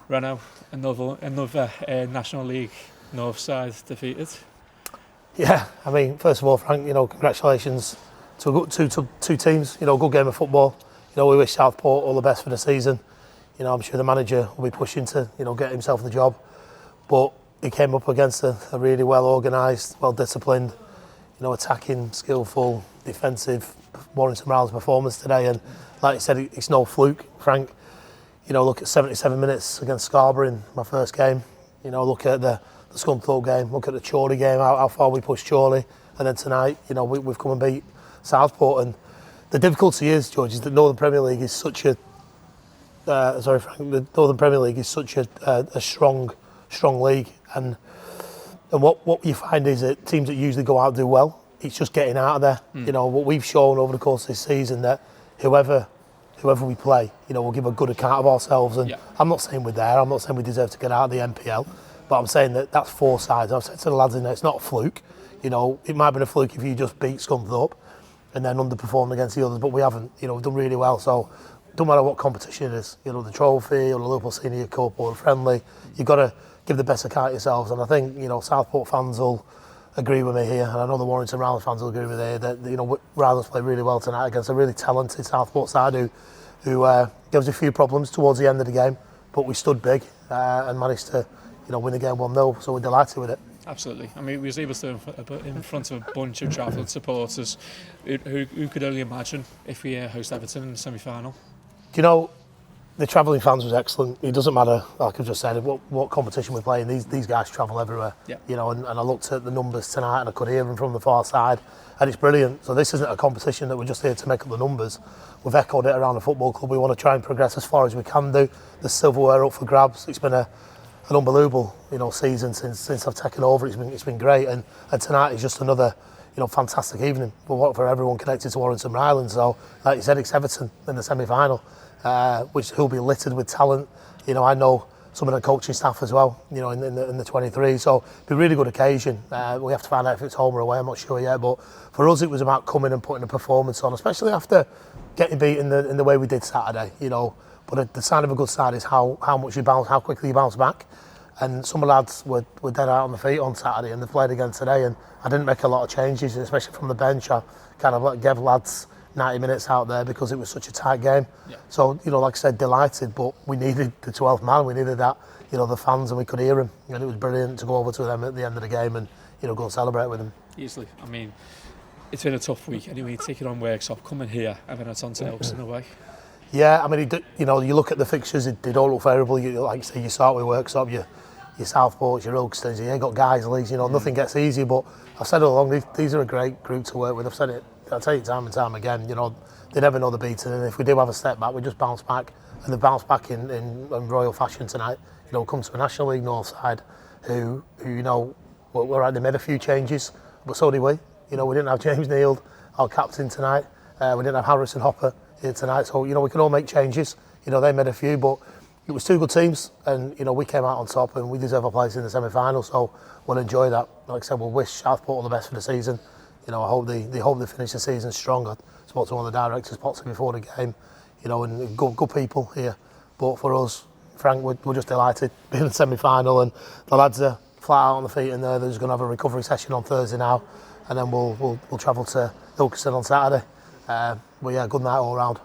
Renault, another National League North side defeated. Yeah, I mean, first of all, Frank, congratulations to two teams. Good game of football. We wish Southport all the best for the season. I'm sure the manager will be pushing to, get himself the job. But he came up against a really well organised, well disciplined, attacking, skillful, defensive Warrington Rylands performance today. And like you said, it's no fluke, Frank. Look at 77 minutes against Scarborough in my first game. Look at the Southport game. Look at the Chorley game, how far we pushed Chorley. And then tonight, we've come and beat Southport. And the difficulty is, George, is that Northern Premier League is such a the Northern Premier League is such a strong league, and what you find is that teams that usually go out do well. It's just getting out of there. What we've shown over the course of this season, that whoever we play, we'll give a good account of ourselves. And I'm not saying we're there. I'm not saying we deserve to get out of the NPL, but I'm saying that that's four sides. I've said to the lads in there, it's not a fluke. It might have been a fluke if you just beat Scunthorpe and then underperformed against the others, but we haven't. We've done really well. So don't matter what competition it is, the trophy or the Liverpool Senior Cup or the friendly, you've got to give the best account of yourselves. And I think, Southport fans will agree with me here, and I know the Warrington Rylands fans will agree with me here, that, Rylands played really well tonight against a really talented Southport side who gave us a few problems towards the end of the game, but we stood big and managed to, win the game 1-0, so we're delighted with it. Absolutely. I mean, we was able to in front of a bunch of Trafford supporters who could only imagine if we host Everton in the semi-final. The travelling fans was excellent. It doesn't matter, like I've just said, what competition we're playing. These guys travel everywhere. Yeah. And I looked at the numbers tonight and I could hear them from the far side, and it's brilliant. So this isn't a competition that we're just here to make up the numbers. We've echoed it around the football club. We want to try and progress as far as we can do. The silverware up for grabs. It's been an unbelievable, season since I've taken over. It's been great, and tonight is just another, fantastic evening for everyone connected to Warrington Rylands. So, like you said, it's Everton in the semi-final, which will be littered with talent. I know some of the coaching staff as well, in the 23. So it'll be a really good occasion. We have to find out if it's home or away. I'm not sure yet, but for us, it was about coming and putting a performance on, especially after getting beat in the way we did Saturday. But the sign of a good side is how much you bounce, how quickly you bounce back. And some of the lads were dead out on the feet on Saturday, and they played again today. And I didn't make a lot of changes, especially from the bench. I kind of gave lads 90 minutes out there because it was such a tight game. Yeah. So, like I said, delighted, but we needed the 12th man. We needed that, the fans, and we could hear them. And it was brilliant to go over to them at the end of the game and, go and celebrate with them. Easily. I mean, it's been a tough week anyway, taking on Worksop, coming here, and then it's on to Elkson away. Yeah, I mean, you look at the fixtures, they don't look favourable. Like you say, you start with Worksop, your Southports, your Ilkstons, you ain't got Guiseley's, nothing gets easy. But I've said it all along, these are a great group to work with. I've said it, I'll tell you time and time again, they never know the beating. And if we do have a step back, we just bounce back. And they bounce back in royal fashion tonight. Come to a National League North side who were right, they made a few changes, but so did we. We didn't have James Neal, our captain, tonight. We didn't have Harrison Hopper here tonight. So, we can all make changes. They made a few, but it was two good teams, and we came out on top, and we deserve a place in the semi-final. So we'll enjoy that. Like I said, we'll wish Southport all the best for the season. I hope they finish the season strong. I spoke to one of the directors, Potsy, before the game. And good people here. But for us, Frank, we're just delighted being in the semi-final, and the lads are flat out on the feet, and they're just going to have a recovery session on Thursday now, and then we'll travel to Ilkeston on Saturday. But yeah, good night all round.